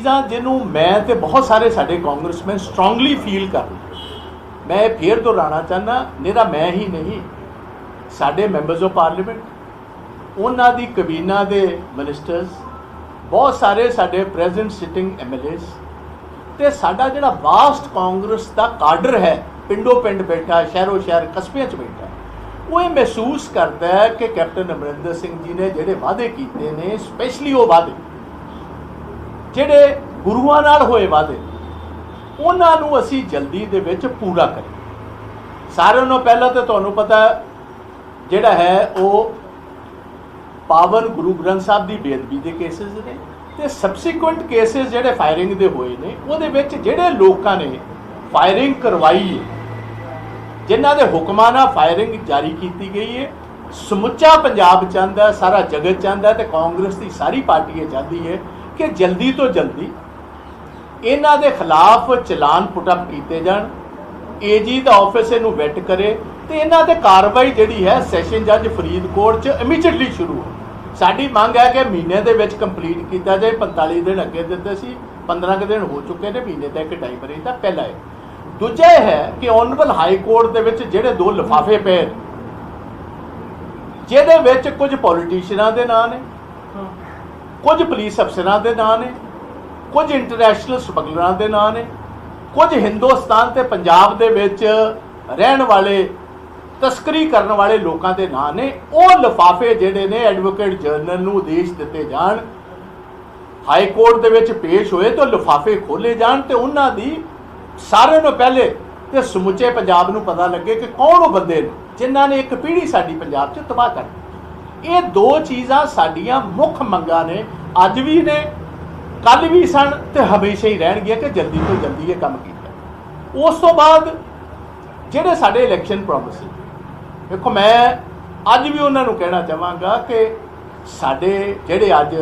चीज़ां जिन्हों मैं तो बहुत सारे साडे कांग्रेसमैन स्ट्रोंगली फील कर मैं फिर दोहराना चाहना निरा मैं ही नहीं साडे मैंबर्स ऑफ पार्लीमेंट उन्हां दी कबीना दे मिनिस्टर्स बहुत सारे साडे प्रेजेंट सिटिंग MLAs ते साडा जिहड़ा वास्ट कांग्रेस दा काडर है पिंडों पिंड बैठा शहरों शहर कस्बियां च बैठा वो ये महसूस करता है कि कैप्टन अमरिंदर सिंह जी ने जिहड़े वादे कीते ने स्पैशली वो वादे जिहड़े गुरुआं नाल होए वादे उन्हां नूं असीं जल्दी दे विच पूरा करिए। सारिਆਂ नालों पहला तो तुहानूं पता जिहड़ा है वो पावन गुरु ग्रंथ साहब की बेदबी के केसिस ने ते सबसीक्वेंट केसिस जिहड़े फायरिंग दे होए ने उहदे विच जिहड़े लोकां ने फायरिंग करवाई है जिन्हां दे हुक्मां नाल फायरिंग जारी की गई है समुचा पंजाब चाहता है सारा जगत चाहता है तो कांग्रेस की सारी पार्टियां चाहती है कि जल्दी तो जल्दी इन्हां दे खिलाफ चलान पुटअप किए जान AG दा ऑफिस इनू वैट करे तो इन्हां ते कार्रवाई जिहड़ी है सैशन जज फरीदकोट च इमीजिएटली शुरू हो। साडी मंग है कि महीने दे विच कंप्लीट किया जाए 45 दिन अगे दिते सी 15 दिन हो चुके हैं महीने का एक टाइम रहिंदा पहला है। दूजा है कि ऑनरेबल हाई कोर्ट दे विच जिहड़े 2 लिफाफे पे जिहदे विच कुछ पॉलिटिशियनां दे नाम ने कुछ पुलिस अफसरां दे नाम ने कुछ इंटरनेशनल समगलरां दे नाम ने कुछ हिंदुस्तान ते पंजाब दे विच रहन वाले तस्करी करने वाले लोगों के नाम ने वो लिफाफे जिहड़े ने एडवोकेट जनरल नूं आदेश दिते जान हाई कोर्ट दे विच पेश होए तो लिफाफे खोले जान तो उन्हां दी सारे नूं पहले तो समुचे पंजाब नूं पता लगे कि कौन वो बंदे ने जिन्हां ने एक पीढ़ी साडी पंजाब च तबाह कर दी। ये 2 चीज़ां साडियां मुख मंगां ने अज भी ने कल भी सन तो हमेशा ही रहणगियां कि जल्दी तो जल्दी ये काम कीता। उस तो बाद जिहड़े साडे इलैक्शन प्रॉमिस देखो मैं अज भी उन्होंने कहना चाहांगा कि साडे जिहड़े अज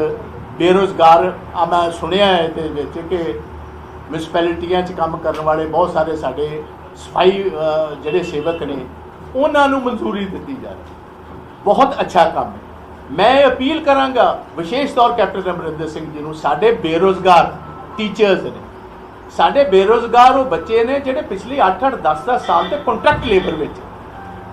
बेरोज़गार मैं सुनिया है कि म्यूनसिपैलिटियां च काम करने वाले बहुत सारे साडे सफाई जिहड़े सेवक ने उन्होंने मंजूरी दी जा रही बहुत अच्छा काम है। मैं अपील करांगा विशेष तौर कैप्टन अमरिंदर सिंह जी नूं साडे बेरोज़गार टीचर्स ने साडे बेरोज़गार वो बच्चे ने जिहड़े पिछले 8-8 10-10 साल के कॉन्ट्रैक्ट लेबर में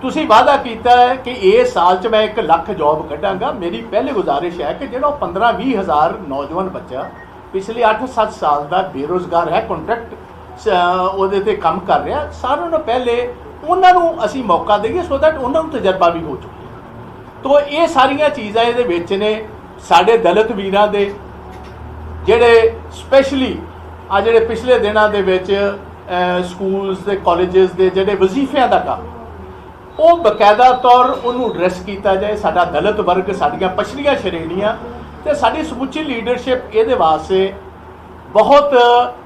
तुसी वादा किया है कि इस साल च मैं 1 लाख जॉब कढ़ांगा। मेरी पहले गुजारिश है कि जो 15-20 हज़ार नौजवान बच्चा पिछले 8-7 साल का बेरोज़गार है कॉन्ट्रैक्ट ਉਹਦੇ ਤੇ काम कर रहा सारों ने पहले उन्होंने असी मौका देंगे सो दैट उन्होंने तजर्बा भी हो चुका। तो ये सारिया चीज़ां ये विच ने साडे दलित वीरां दे जिहड़े स्पैशली आ जिहड़े पिछले दिनां दे विच स्कूल्स दे कॉलेजेस दे जिहड़े वजीफियां दा काम वो बकायदा तौर उन्होंने एड्रैस किया जाए। साडा दलित वर्ग साडियां पछड़ियां श्रेणियां ते साडी समुची लीडरशिप ये वास्ते बहुत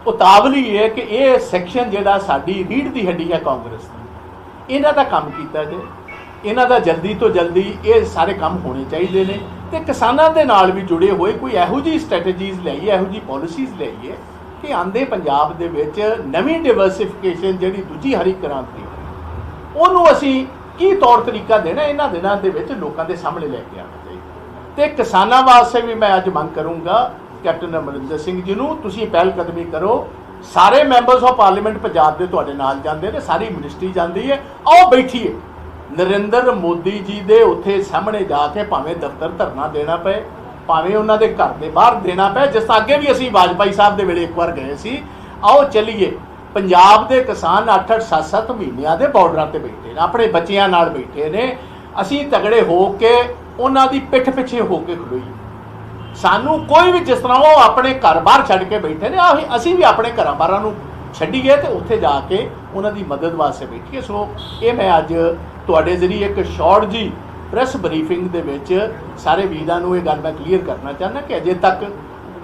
उतावली है कि ये सैक्शन जिहड़ा साडी रीढ़ की हड्डी है कांग्रेस दी इन्हां दा काम किया जाए। इन्हां दा जल्दी तो जल्दी ये सारे काम होने चाहिए ने ते किसानां दे नाल भी जुड़े हुए कोई इहो जी स्ट्रैटेजीज़ लाइए इहो जी पॉलिसीज़ लाइए कि आंदे पंजाब दे विच नवीं डिवर्सिफिकेशन जिहड़ी दूजी हरी क्रांति उहनूं असीं की तौर तरीका देना इन्हां दिनां दे विच लोकां दे सामने लैके आना चाहिए। तो किसानां वास्ते भी मैं अज मंग करूँगा कैप्टन अमरिंदर सिंह जी नूं तुसीं पहलकदमी करो। सारे मैंबर्स ऑफ पार्लीमेंट पंजाब दे तुहाडे नाल जांदे ने सारी मिनिस्ट्री जांदी है आओ बैठिए नरेंद्र मोदी जी दे उत्थे सामने जाके भावें दफ्तर धरना देना पे भावें उन्हां दे घर दे बाहर देना पे जिस तरह अगे भी असीं वाजपेयी साहब दे वेले एक बार गए सी। आओ चलीए पंजाब दे किसान 8-8 7-7 महीनों के बॉर्डर पर बैठे ने अपने बच्चों नाल बैठे ने असीं तगड़े हो के उन्हां दी पिठ पिछे हो के खलोईए। सानू कोई भी जिस तरह वो अपने घर बाहर छड्ड के बैठे ने असीं भी अपने घर बाहर नूं छड्डीए ते उत्थे जाके उन्हां दी मदद वास्ते बैठीए। सो ये मैं अज तुहाडे जरिए एक शॉर्ट जी प्रैस ब्रीफिंग दे विच सारे वीरां नूं ये गल मैं क्लीयर करना चाहना कि अजे तक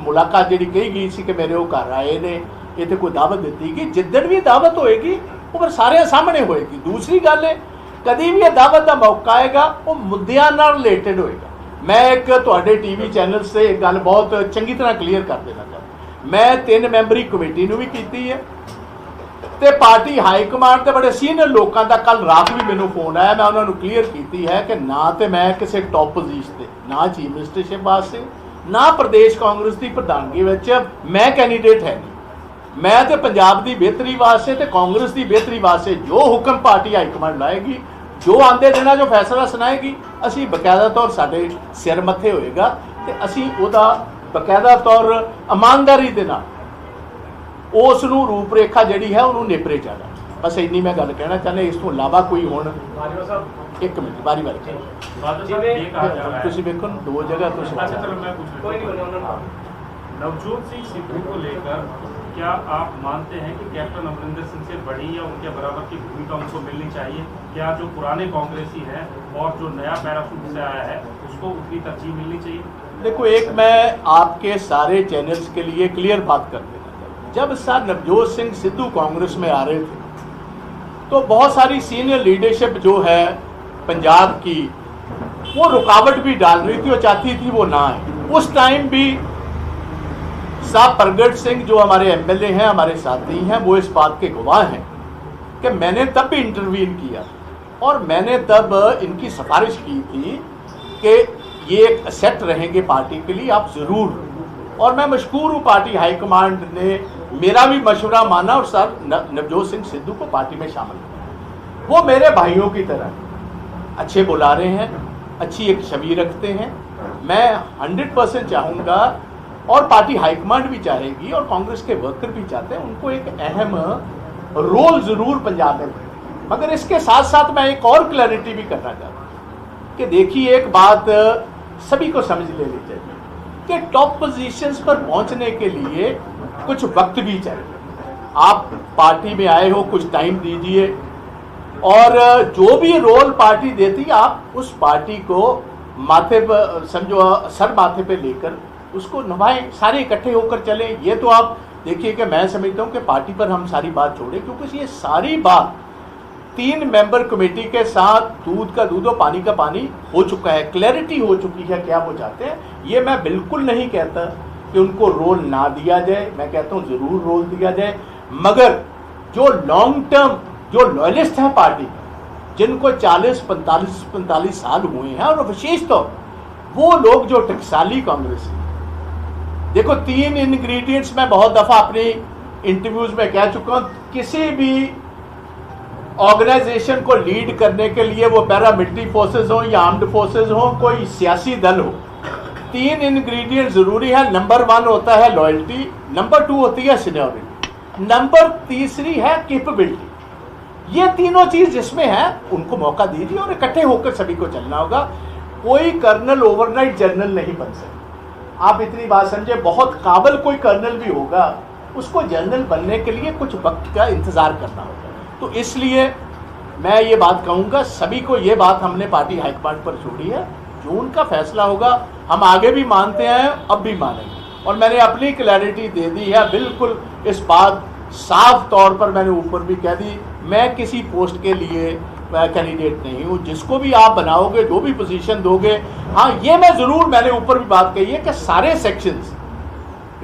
मुलाकात जिहड़ी कही गई सी कि मेरे वो घर आए ने इत्थे कोई दावत दी गई जिद्दण भी दावत होएगी वो फिर सारे सामने होएगी। दूसरी गल है कभी भी दावत का मौका आएगा वो मुद्दों नाल रिलेटेड होएगा। मैं एक तुहाडे टीवी चैनल से एक गल बहुत चंगी तरह क्लीयर कर देना चाहता मैं 3 मैंबरी कमेटी भी की है तो पार्टी हाईकमांड के बड़े सीनियर लोगों का कल रात भी मैनू फोन आया मैं उन्होंने क्लीयर की है कि ना तो मैं किसी टॉप पोजीशन से ना चीफ मिनिस्टरशिप वास्ते ना प्रदेश कांग्रेस की प्रधानगी विच मैं कैंਡੀਡੇਟ है नहीं। मैं तो पंजाब की बेहतरी वास्ते तो कांग्रेस की बेहतरी वास्ते जो हुक्म पार्टी हाईकमांड लाएगी, जो आंदे दिनों जो फैसला सुनाएगी, असी बकायदा तौर साडे सिर मत्थे होएगा तो असी उहदा बकायदा तौर ईमानदारी दे नाल उस नूं रूपरेखा जिहड़ी है उन्होंने नेपरे जाना। बस इन्नी मैं गल कहना चाहना। इस तो इलावा कोई हुण एक मिनट बारी बारी तुसीं वेखो दो जगह नवजोत सिंह सिद्धू को लेकर क्या आप मानते हैं कि कैप्टन अमरिंदर सिंह से बड़ी या उनके बराबर की भूमिका उनको मिलनी चाहिए? क्या जो पुराने कांग्रेसी हैं और जो नया पैराशूट से आया है उसको उतनी तरजीह मिलनी चाहिए? देखो, एक मैं आपके सारे चैनल्स के लिए क्लियर बात कर देना चाहूँ। जब सर नवजोत सिंह सिद्धू कांग्रेस में आ रहे थे तो बहुत सारी सीनियर लीडरशिप जो है पंजाब की वो रुकावट भी डाल रही थी और चाहती थी वो ना आए। उस टाइम भी साहब प्रगट सिंह जो हमारे एमएलए हैं, हमारे साथी हैं, वो इस बात के गवाह हैं कि मैंने तब भी इंटरवीन किया और मैंने तब इनकी सिफारिश की थी कि ये एक सेट रहेंगे पार्टी के लिए, आप ज़रूर। और मैं मशकूर हूँ, पार्टी हाईकमांड ने मेरा भी मशवरा माना और सर नवजोत सिंह सिद्धू को पार्टी में शामिल किया। वो मेरे भाइयों की तरह अच्छे बुलारे हैं, अच्छी एक छवि रखते हैं। मैं 100% चाहूँगा और पार्टी हाईकमांड भी चाहेगी और कांग्रेस के वर्कर भी चाहते हैं उनको एक अहम रोल ज़रूर पंजाब में मिले। मगर इसके साथ साथ मैं एक और क्लैरिटी भी करना चाहता हूँ कि देखिए, एक बात सभी को समझ लेनी चाहिए कि टॉप पोजीशंस पर पहुंचने के लिए कुछ वक्त भी चाहिए। आप पार्टी में आए हो, कुछ टाइम दीजिए और जो भी रोल पार्टी देती है आप उस पार्टी को माथे पर समझो, सर माथे पे लेकर उसको निभाएं, सारे इकट्ठे होकर चलें। ये तो आप देखिए कि मैं समझता हूँ कि पार्टी पर हम सारी बात छोड़ें, क्योंकि ये सारी बात 3 मेंबर कमेटी के साथ दूध का दूध और पानी का पानी हो चुका है, क्लैरिटी हो चुकी है क्या वो चाहते हैं। ये मैं बिल्कुल नहीं कहता कि उनको रोल ना दिया जाए, मैं कहता हूँ ज़रूर रोल दिया जाए। मगर जो लॉन्ग टर्म जो लॉयलिस्ट हैं पार्टी, जिनको 40-45 साल हुए हैं, और विशेष तौर वो लोग जो टकसाली कांग्रेसी, देखो 3 इंग्रेडिएंट्स मैं बहुत दफ़ा अपनी इंटरव्यूज में कह चुका हूँ। किसी भी ऑर्गेनाइजेशन को लीड करने के लिए, वो पैरामिलिट्री फोर्सेस हो या आर्म्ड फोर्सेस हो, कोई सियासी दल हो, 3 इंग्रेडिएंट ज़रूरी है। नंबर 1 होता है लॉयल्टी, नंबर 2 होती है सीनियरिटी, नंबर 3 है कैपेबिलिटी। ये तीनों चीज़ जिसमें है उनको मौका दीजिए और इकट्ठे होकर सभी को चलना होगा। कोई कर्नल ओवरनाइट जनरल नहीं बन सकता, आप इतनी बात समझे। बहुत काबिल कोई कर्नल भी होगा, उसको जनरल बनने के लिए कुछ वक्त का इंतज़ार करना होगा। तो इसलिए मैं ये बात कहूँगा, सभी को ये बात हमने पार्टी हाईकमांड पर छोड़ी है, जो उनका फैसला होगा हम आगे भी मानते हैं, अब भी मानेंगे। और मैंने अपनी क्लैरिटी दे दी है, बिल्कुल इस बात साफ तौर पर मैंने ऊपर भी कह दी, मैं किसी पोस्ट के लिए कैंडिडेट नहीं हूँ। जिसको भी आप बनाओगे, जो भी पोजीशन दोगे, हाँ ये मैं ज़रूर, मैंने ऊपर भी बात कही है कि सारे सेक्शंस,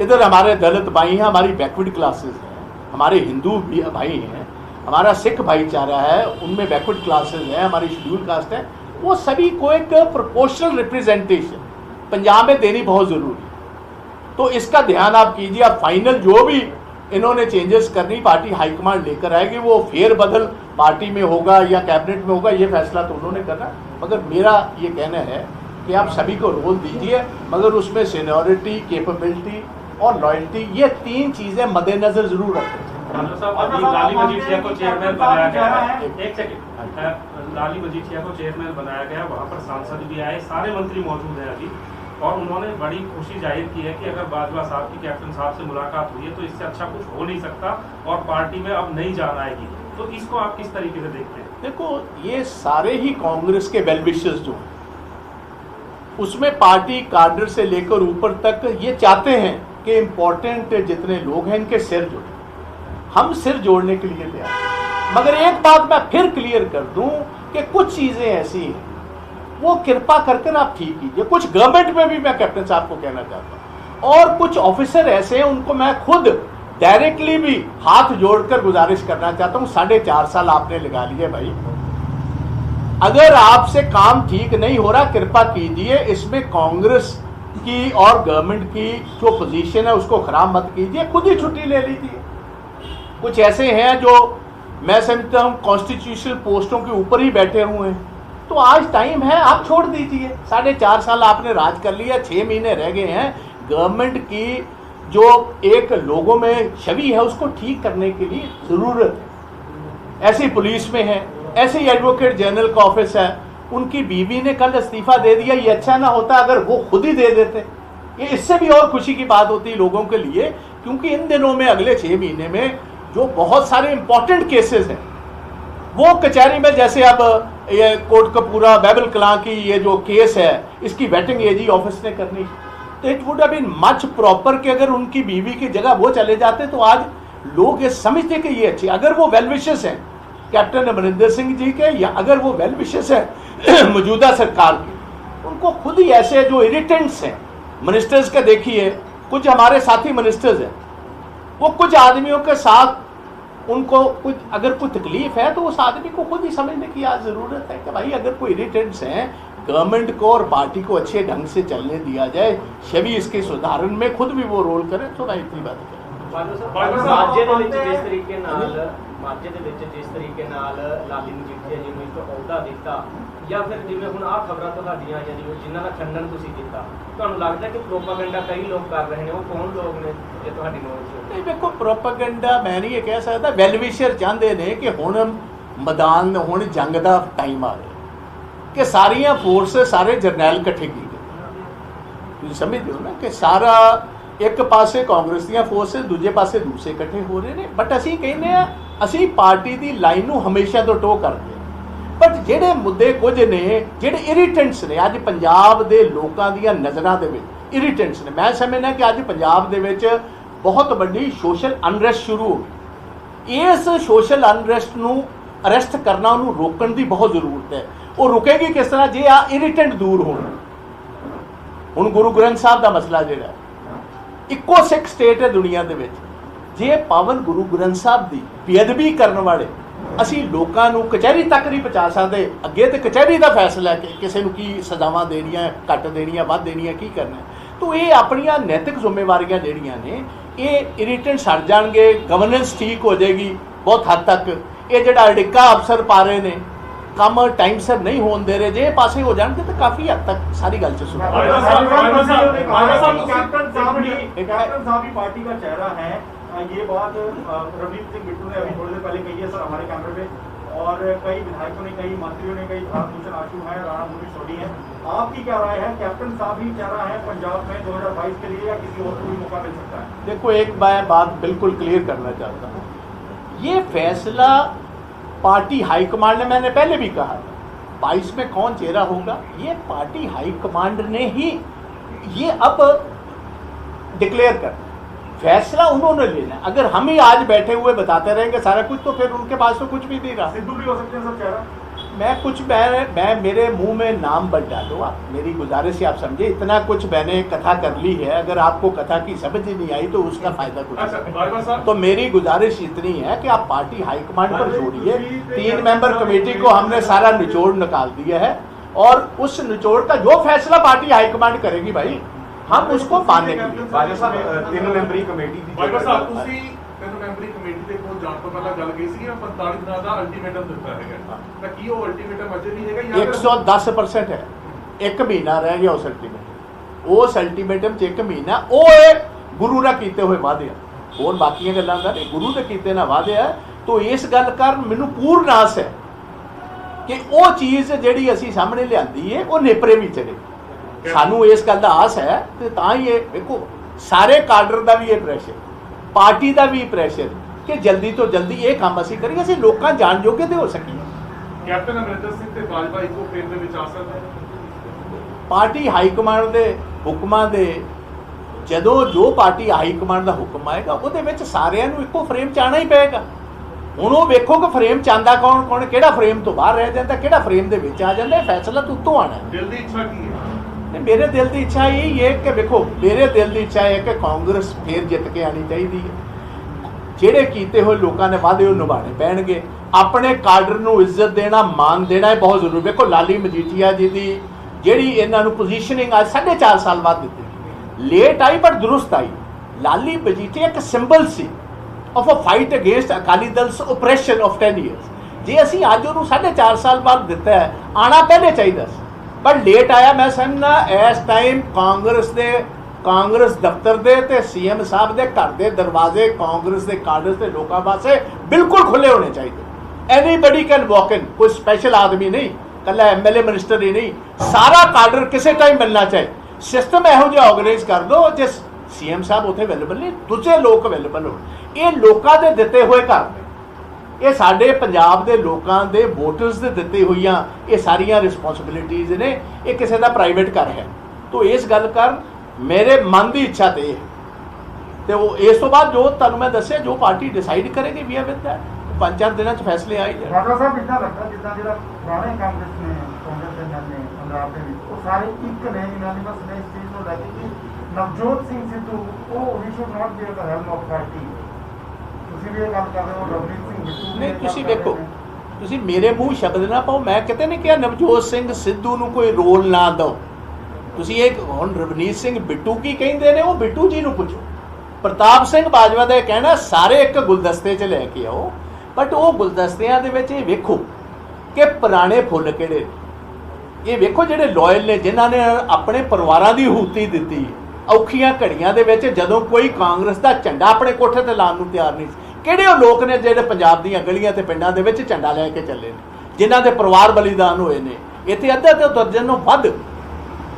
इधर हमारे दलित भाई हैं, हमारी बैकवर्ड क्लासेस हैं, हमारे हिंदू भी भाई हैं, हमारा सिख भाईचारा है, उनमें बैकवर्ड क्लासेस हैं, हमारी शेड्यूल कास्ट है, वो सभी को एक प्रोपोर्शनल रिप्रेजेंटेशन पंजाब में देनी बहुत ज़रूरी है। तो इसका ध्यान आप कीजिए। आप फाइनल जो भी इन्होंने चेंजेस करनी पार्टी हाईकमांड लेकर आएगी, वो फेर बदल पार्टी में होगा या कैबिनेट में होगा, ये फैसला तो उन्होंने करना। मगर मेरा ये कहना है कि आप सभी को रोल दीजिए, मगर उसमें सीनियरिटी, कैपेबिलिटी और लॉयल्टी, ये 3 चीज़ें मद्देनजर ज़रूर रखें। लाली मजीठिया को चेयरमैन बनाया गया है, एक सेकंड, लाली मजीठिया को चेयरमैन बनाया गया, वहाँ पर सांसद भी आए, सारे मंत्री मौजूद हैं अभी, और उन्होंने बड़ी खुशी जाहिर की है कि अगर बाजवा साहब की कैप्टन साहब से मुलाकात हुई है तो इससे अच्छा कुछ हो नहीं सकता और पार्टी में अब नई जान आएगी। तो इसको आप किस तरीके से देखते हैं? देखो, ये सारे ही कांग्रेस के वेल विशर्स जो हैं, उसमें पार्टी कार्डर से लेकर ऊपर तक ये चाहते हैं कि इम्पोर्टेंट जितने लोग हैं इनके सिर जोड़े। हम सिर जोड़ने के लिए तैयार हैं। मगर एक बात मैं फिर क्लियर कर दूं कि कुछ चीज़ें ऐसी हैं, वो कृपा कर आप ठीक कीजिए। कुछ गवर्नमेंट में भी मैं कैप्टन साहब को कहना चाहता हूँ, और कुछ ऑफिसर ऐसे हैं उनको मैं खुद डायरेक्टली भी हाथ जोड़कर गुजारिश करना चाहता हूँ। 4.5 साल आपने लगा लिए भाई, अगर आपसे काम ठीक नहीं हो रहा, कृपा कीजिए, इसमें कांग्रेस की और गवर्नमेंट की जो पोजीशन है उसको खराब मत कीजिए, खुद ही छुट्टी ले लीजिए। कुछ ऐसे हैं जो मैं समझता हूँ कॉन्स्टिट्यूशनल पोस्टों के ऊपर ही बैठे हुए हैं, तो आज टाइम है, आप छोड़ दीजिए। 4.5 साल आपने राज कर लिया, 6 महीने रह गए हैं। गवर्नमेंट की जो एक लोगों में छवि है उसको ठीक करने के लिए ज़रूरत है। ऐसे पुलिस में है, ऐसे ही एडवोकेट जनरल का ऑफिस है, उनकी बीवी ने कल इस्तीफा दे दिया। ये अच्छा ना होता अगर वो खुद ही दे देते, ये इससे भी और खुशी की बात होती लोगों के लिए, क्योंकि इन दिनों में अगले 6 महीने में जो बहुत सारे इंपॉर्टेंट केसेस हैं वो कचहरी में, जैसे अब ये कोट कपूरा बैबल कलां की ये जो केस है इसकी वेटिंग एजी ऑफिस ने करनी, तो it would have been much proper कि अगर उनकी बीवी की जगह वो चले जाते तो आज लोग ये समझते कि ये अच्छे, अगर वो वेल विशेस हैं कैप्टन अमरिंदर सिंह जी के, या अगर वो वेल विशेस हैं मौजूदा सरकार के, उनको खुद ही ऐसे जो इरिटेंट्स हैं मिनिस्टर्स के, देखिए कुछ हमारे साथी मिनिस्टर्स हैं, वो कुछ आदमियों के साथ उनको कुछ अगर कोई तकलीफ है तो उस आदमी को खुद ही समझने की आज ज़रूरत है कि भाई अगर कोई इरिटेंट्स हैं, गवर्नमेंट को और पार्टी को अच्छे ढंग से चलने दिया जाए, छवि इसके सुधारण में खुद भी वो रोल करें, तो मैं इतनी बात करूँ। ਮਾਝੇ ਦੇ ਵਿੱਚ ਜਿਸ ਤਰੀਕੇ ਨਾਲ ਲਾਲੀ ਮਜੀਠੀਆ ਜੀ ਨੂੰ ਇੱਕ ਅਹੁਦਾ ਦਿੱਤਾ, ਜਾਂ ਫਿਰ ਜਿਵੇਂ ਹੁਣ ਆਹ ਖਬਰਾਂ ਤੁਹਾਡੀਆਂ ਆਈਆਂ ਜਿਵੇਂ ਜਿਨ੍ਹਾਂ ਦਾ ਖੰਡਨ ਤੁਸੀਂ ਕੀਤਾ, ਤੁਹਾਨੂੰ ਲੱਗਦਾ ਕਿ ਪ੍ਰੋਪਾਗੈਂਡਾ ਕਈ ਲੋਕ ਕਰ ਰਹੇ ਨੇ, ਉਹ ਕੌਣ ਲੋਕ ਨੇ ਜੇ ਤੁਹਾਡੀ ਨੌਲੇਜ ਹੋਵੇ? ਨਹੀਂ ਵੇਖੋ, ਪ੍ਰੋਪਾਗੈਂਡਾ ਮੈਂ ਨਹੀਂ ਇਹ ਕਹਿ ਸਕਦਾ, ਵੈਲਵਿਸ਼ਰ ਚਾਹੁੰਦੇ ਨੇ ਕਿ ਹੁਣ ਮੈਦਾਨ, ਹੁਣ ਜੰਗ ਦਾ ਟਾਈਮ ਆ ਰਿਹਾ ਕਿ ਸਾਰੀਆਂ ਫੋਰਸ, ਸਾਰੇ ਜਰਨੈਲ ਇਕੱਠੇ ਕੀਤੇ, ਤੁਸੀਂ ਸਮਝਦੇ ਹੋ ਨਾ ਕਿ ਸਾਰਾ ਇੱਕ ਪਾਸੇ ਕਾਂਗਰਸ ਦੀਆਂ ਫੋਰਸਿਸ, ਦੂਜੇ ਪਾਸੇ ਦੂਸਰੇ ਇਕੱਠੇ ਹੋ ਰਹੇ ਨੇ। ਬਟ ਅਸੀਂ ਕਹਿੰਦੇ ਆ ਅਸੀਂ ਪਾਰਟੀ ਦੀ ਲਾਈਨ ਨੂੰ ਹਮੇਸ਼ਾ ਤੋਂ ਟੋ ਕਰਦੇ ਹਾਂ, ਬਟ ਜਿਹੜੇ ਮੁੱਦੇ ਕੁਝ ਨੇ ਜਿਹੜੇ ਇਰੀਟੈਂਟਸ ਨੇ ਅੱਜ ਪੰਜਾਬ ਦੇ ਲੋਕਾਂ ਦੀਆਂ ਨਜ਼ਰਾਂ ਦੇ ਵਿੱਚ ਇਰੀਟੈਂਟਸ ਨੇ, ਮੈਂ ਸਮਝਦਾ ਕਿ ਅੱਜ ਪੰਜਾਬ ਦੇ ਵਿੱਚ ਬਹੁਤ ਵੱਡੀ ਸੋਸ਼ਲ ਅਨਰੈਸਟ ਸ਼ੁਰੂ ਹੋ ਗਈ। ਇਸ ਸੋਸ਼ਲ ਅਨਰੈਸਟ ਨੂੰ ਅਰੈਸਟ ਕਰਨਾ, ਉਹਨੂੰ ਰੋਕਣ ਦੀ ਬਹੁਤ ਜ਼ਰੂਰਤ ਹੈ। ਉਹ ਰੁਕੇਗੀ ਕਿਸ ਤਰ੍ਹਾਂ? ਜੇ ਆ ਇਰੀਟੈਂਟ ਦੂਰ ਹੋਣ। ਹੁਣ ਗੁਰੂ ਗ੍ਰੰਥ ਸਾਹਿਬ ਦਾ ਮਸਲਾ ਜਿਹੜਾ ਇੱਕੋ ਸਿੱਖ ਸਟੇਟ ਹੈ ਦੁਨੀਆ ਦੇ ਵਿੱਚ, ਜੇ ਪਾਵਨ ਗੁਰੂ ਗ੍ਰੰਥ ਸਾਹਿਬ ਦੀ ਬੇਅਦਬੀ ਕਰਨ ਵਾਲੇ ਅਸੀਂ ਲੋਕਾਂ ਨੂੰ ਕਚਹਿਰੀ ਤੱਕ ਨਹੀਂ ਪਹੁੰਚਾ ਸਕਦੇ, ਅੱਗੇ ਤੇ ਕਚਹਿਰੀ ਦਾ ਫੈਸਲਾ ਕਿ ਕਿਸੇ ਨੂੰ ਕੀ ਸਜ਼ਾਵਾਂ ਦੇਣੀਆਂ, ਘੱਟ ਦੇਣੀਆਂ, ਵੱਧ ਦੇਣੀਆਂ, ਕੀ ਕਰਨਾ, ਤਾਂ ਇਹ ਆਪਣੀਆਂ ਨੈਤਿਕ ਜ਼ਿੰਮੇਵਾਰੀਆਂ ਜਿਹੜੀਆਂ ਨੇ ਇਹ ਇਰੀਟੈਂਟ ਛੱਡ ਜਾਣਗੇ, ਗਵਰਨੈਂਸ ਠੀਕ ਹੋ ਜਾਏਗੀ ਬਹੁਤ ਹੱਦ ਤੱਕ। ਇਹ ਜਿਹੜਾ ਅੜਿੱਕਾ ਅਫਸਰ ਪਾ ਰਹੇ ਨੇ, ਕੰਮ ਟਾਈਮ ਸਿਰ ਨਹੀਂ ਹੋਣ ਦੇ ਰਹੇ, ਜੇ ਇਹ ਪਾਸੇ ਹੋ ਜਾਣਗੇ ਤਾਂ ਕਾਫੀ ਹੱਦ ਤੱਕ ਸਾਰੀ ਗੱਲ 'ਚ ਸੁਧਾਰ। कैप्टन साहब ही पार्टी का चेहरा है, ये बात रवनीत सिंह बिट्टू ने अभी थोड़ी देर पहले कही है सर हमारे कैमरे पे, और कई विधायकों ने, कई मंत्रियों ने, कई भूषण आशु हैं, राणा मुनीष सोडी हैं। आपकी क्या राय है? कैप्टन साहब ही चेहरा है पंजाब में 2022 के लिए, या किसी और को भी मौका मिल सकता है? देखो, एक मैं बात बिल्कुल क्लियर करना चाहता हूँ, ये फैसला पार्टी हाईकमांड ने, मैंने पहले भी कहा 22 में कौन चेहरा होगा ये पार्टी हाईकमांड ने ही ये अब डिक्लेयर कर, फैसला उन्होंने लेना। अगर हम ही आज बैठे हुए बताते रहेंगे सारा कुछ, तो फिर उनके पास तो कुछ भी नहीं रहा। सिद्धू भी हो सकते हैं सर चेहरा? मैं मेरे मुंह में नाम बट डालो, आप मेरी गुजारिश से आप समझे, इतना कुछ मैंने कथा कर ली है, अगर आपको कथा की समझ ही नहीं आई तो उसका फायदा कुछ नहीं। तो मेरी गुजारिश इतनी है कि आप पार्टी हाईकमांड पर छोड़िए, 3 मेंबर कमेटी को हमने सारा निचोड़ निकाल दिया है, और उस निचोड़ का जो फैसला पार्टी हाईकमांड करेगी भाई हम उसको मानने के लिए। 3 ਮੈਂਬਰੀ ਕਮੇਟੀ ਦੀ ਬਾਬਾ ਸਾਹਿਬ ਤੁਸੀਂ 3 ਮੈਂਬਰੀ ਕਮੇਟੀ ਦੇ ਕੋਲ ਜਾਣ ਤੋਂ ਪਹਿਲਾਂ ਗੱਲ ਕਹੀ ਸੀ 45 ਦਿਨਾਂ ਦਾ ਅਲਟੀਮੇਟਮ ਦਿੱਤਾ ਹੈਗਾ, ਤਾਂ ਕੀ ਉਹ ਅਲਟੀਮੇਟਮ ਅਜੇ ਵੀ ਹੈਗਾ ਜਾਂ 110% ਹੈ? 1 ਮਹੀਨਾ ਰਹਿ ਗਿਆ ਉਸ ਅਲਟੀਮੇਟਮ, ਉਸ ਅਲਟੀਮੇਟਮ 'ਚ 1 ਮਹੀਨਾ, ਉਹ ਗੁਰੂ ਨਾਲ ਕੀਤੇ ਹੋਏ ਵਾਅਦੇ ਆ, ਹੋਰ ਬਾਕੀਆਂ ਗੱਲਾਂ ਦਾ ਨਹੀਂ, ਗੁਰੂ ਦੇ ਕੀਤੇ ਨਾ ਵਾਅਦੇ ਆ। तो इस गल कर मैनू पूर्ण आस है कि वो चीज़ जी असी सामने लियादी है वो नेपरे भी चले, सानू इस गल का आस है। तो तां ही देखो सारे काडर का भी ये प्रैशर, पार्टी का भी प्रैशर कि जल्दी तो जल्दी ये काम असी करिए, असी लोकां जान जोगे तो हो सकी। कैप्टन अमरिंदर सिंह ते बाजवा इको फ्रेम दे विच आ सकदे हैं? पार्टी हाईकमांड के हुक्मां दे जदों जो पार्टी हाईकमांड का हुक्म आएगा वो सारिਆਂ ਨੂੰ ਇੱਕੋ फ्रेम च आना ही पेगा। ਹੁਣ ਉਹ ਵੇਖੋ कि फ्रेम च आंदा कौन कौन, ਕਿਹੜਾ फ्रेम तो बाहर रह जाता, ਕਿਹੜਾ फ्रेम ਦੇ ਵਿੱਚ आ जाता, फैसला तो उत्तों आना है। दिल की इच्छा की है? मेरे दिल की इच्छा यही है कि देखो मेरे दिल की इच्छा है कि कांग्रेस फिर जित के आनी चाहिए है। ਜਿਹੜੇ ਕੀਤੇ ਹੋਏ ਲੋਕਾਂ ਨੇ ਵਾਅਦੇ ਉਹ ਨਿਭਾਣੇ ਪੈਣਗੇ, ਆਪਣੇ ਕਾਡਰ ਨੂੰ ਇੱਜ਼ਤ ਦੇਣਾ, ਮਾਨ ਦੇਣਾ ਇਹ ਬਹੁਤ ਜ਼ਰੂਰੀ। ਵੇਖੋ ਲਾਲੀ ਮਜੀਠੀਆ ਜੀ ਦੀ ਜਿਹੜੀ ਇਹਨਾਂ ਨੂੰ ਪੋਜੀਸ਼ਨਿੰਗ ਅੱਜ 4.5 ਸਾਲ ਬਾਅਦ ਦਿੱਤੀ, ਲੇਟ ਆਈ ਬਟ ਦਰੁਸਤ ਆਈ। ਲਾਲੀ ਮਜੀਠੀਆ ਇੱਕ ਸਿੰਬਲ ਸੀ of a fight against Akali Dal's operation of 10 years। ਜੇ ਅਸੀਂ ਅੱਜ ਉਹਨੂੰ 4.5 ਸਾਲ ਬਾਅਦ ਦਿੱਤਾ ਹੈ, ਆਣਾ ਪਹਿਲੇ ਚਾਹੀਦਾ ਸੀ, ਬਟ ਲੇਟ ਆਇਆ। ਮੈਂ ਸਮਝਦਾ ਇਸ ਟਾਈਮ ਕਾਂਗਰਸ ਦਫ਼ਤਰ ਦੇ ਤੇ ਸੀਐਮ ਸਾਹਿਬ ਦੇ ਘਰ ਦੇ ਦਰਵਾਜ਼ੇ ਕਾਂਗਰਸ ਦੇ ਕਾਡਰਸ ਦੇ ਲੋਕਾਂ ਵਾਸਤੇ ਬਿਲਕੁਲ ਖੁੱਲੇ ਹੋਣੇ ਚਾਹੀਦੇ। ਐਨੀਬਡੀ ਕੈਨ ਵਾਕ ਇਨ, ਕੋਈ ਸਪੈਸ਼ਲ ਆਦਮੀ ਨਹੀਂ, ਕੱਲਾ ਐਮਐਲਏ ਮਿਨਿਸਟਰ ਹੀ ਨਹੀਂ, ਸਾਰਾ ਕਾਡਰ ਕਿਸੇ ਟਾਈਮ ਮਿਲਣਾ ਚਾਹੀਏ। ਸਿਸਟਮ ਇਹੋ ਜਿਹਾ ਆਰਗੇਨਾਈਜ਼ ਕਰ ਦਿਓ ਜਿਸ ਸੀਐਮ ਸਾਹਿਬ ਉੱਥੇ ਅਵੇਲੇਬਲ ਨਹੀਂ, ਦੂਜੇ ਲੋਕ ਅਵੇਲੇਬਲ ਹੋਣ। ਇਹ ਲੋਕਾਂ ਦੇ ਦਿੱਤੇ ਹੋਏ ਘਰ ਨੇ, ਇਹ ਸਾਡੇ ਪੰਜਾਬ ਦੇ ਲੋਕਾਂ ਦੇ ਵੋਟਰਸ ਦੇ ਦਿੱਤੇ ਹੋਈਆਂ ਇਹ ਸਾਰੀਆਂ ਰਿਸਪੌਂਸਿਬਿਲਿਟੀਜ਼ ਨੇ, ਇਹ ਕਿਸੇ ਦਾ ਪ੍ਰਾਈਵੇਟ ਘਰ ਹੈ। ਤੋ ਇਸ ਗੱਲ ਕਰ ਮੇਰੇ ਮਨ ਦੀ ਇੱਛਾ ਤੇ ਇਹ, ਤੇ ਉਹ ਇਸ ਤੋਂ ਬਾਅਦ ਜੋ ਤੁਹਾਨੂੰ ਮੈਂ ਦੱਸਿਆ ਜੋ ਪਾਰਟੀ ਡਿਸਾਈਡ ਕਰੇਗੀ ਵੀ ਵਿਦ ਦੈਟ 5-4 ਦਿਨਾਂ 'ਚ ਫੈਸਲੇ ਆ ਹੀ ਜਾਣ। ਰਾਜਾ ਸਾਹਿਬ ਇੱਦਾਂ ਲੱਗਦਾ ਜਿੱਦਾਂ ਜਿਹੜਾ ਪੁਰਾਣੇ ਕਾਂਗਰਸ ਨੇ ਕਾਂਗਰਸ ਦੇ ਨਾਲ ਨੇ ਪੰਜਾਬ ਦੇ ਵਿੱਚ ਉਹ ਸਾਰੇ ਇੱਕ ਨੇ, ਯੂਨਾਨੀਮਸ ਨੇ ਇਸ ਚੀਜ਼ ਨੂੰ ਲੈ ਕੇ ਕਿ ਨਵਜੋਤ ਸਿੰਘ ਸਿੱਧੂ ਉਹ ਵੀ should not be at the helm of party. ਤੁਸੀਂ ਵੀ ਇਹ ਗੱਲ ਕਰ ਰਹੇ ਹੋ, ਰਵਨੀਤ ਸਿੰਘ ਬਿੱਟੂ ਨਹੀਂ, ਤੁਸੀਂ ਵੇਖੋ, ਤੁਸੀਂ ਮੇਰੇ ਮੂੰਹ ਸ਼ਬਦ ਨਾ ਪਾਓ। ਮੈਂ ਕਿਤੇ ਨਹੀਂ ਕਿਹਾ ਨਵਜੋਤ ਸਿੰਘ ਸਿੱਧੂ ਨੂੰ ਕੋਈ ਰੋਲ ਨਾ ਦਿਓ। ਤੁਸੀਂ ਇਹ ਹੁਣ ਰਵਨੀਤ ਸਿੰਘ ਬਿੱਟੂ ਕੀ ਕਹਿੰਦੇ ਨੇ ਉਹ ਬਿੱਟੂ ਜੀ ਨੂੰ ਪੁੱਛੋ। ਪ੍ਰਤਾਪ ਸਿੰਘ ਬਾਜਵਾ ਦਾ ਇਹ ਕਹਿਣਾ ਸਾਰੇ ਇੱਕ ਗੁਲਦਸਤੇ 'ਚ ਲੈ ਕੇ ਆਓ, ਬਟ ਉਹ ਗੁਲਦਸਤਿਆਂ ਦੇ ਵਿੱਚ ਇਹ ਵੇਖੋ ਕਿ ਪੁਰਾਣੇ ਫੁੱਲ ਕਿਹੜੇ ਨੇ। ਇਹ ਵੇਖੋ ਜਿਹੜੇ ਲਾਇਲ ਨੇ, ਜਿਨ੍ਹਾਂ ਨੇ ਆਪਣੇ ਪਰਿਵਾਰਾਂ ਦੀ ਹੂਤੀ ਦਿੱਤੀ ਔਖੀਆਂ ਘੜੀਆਂ ਦੇ ਵਿੱਚ, ਜਦੋਂ ਕੋਈ ਕਾਂਗਰਸ ਦਾ ਝੰਡਾ ਆਪਣੇ ਕੋਠੇ ਤੇ ਲਾਉਣ ਨੂੰ ਤਿਆਰ ਨਹੀਂ ਸੀ। ਕਿਹੜੇ ਉਹ ਲੋਕ ਨੇ ਜਿਹੜੇ ਪੰਜਾਬ ਦੀਆਂ ਗਲੀਆਂ ਤੇ ਪਿੰਡਾਂ ਦੇ ਵਿੱਚ ਝੰਡਾ ਲੈ ਕੇ ਚੱਲੇ ਨੇ, ਜਿਨ੍ਹਾਂ ਦੇ ਪਰਿਵਾਰ ਬਲੀਦਾਨ ਹੋਏ ਨੇ। ਇੱਥੇ ਅੱਧਾ ਤੇ ਦਰਜਨ ਨੂੰ ਵੱਧ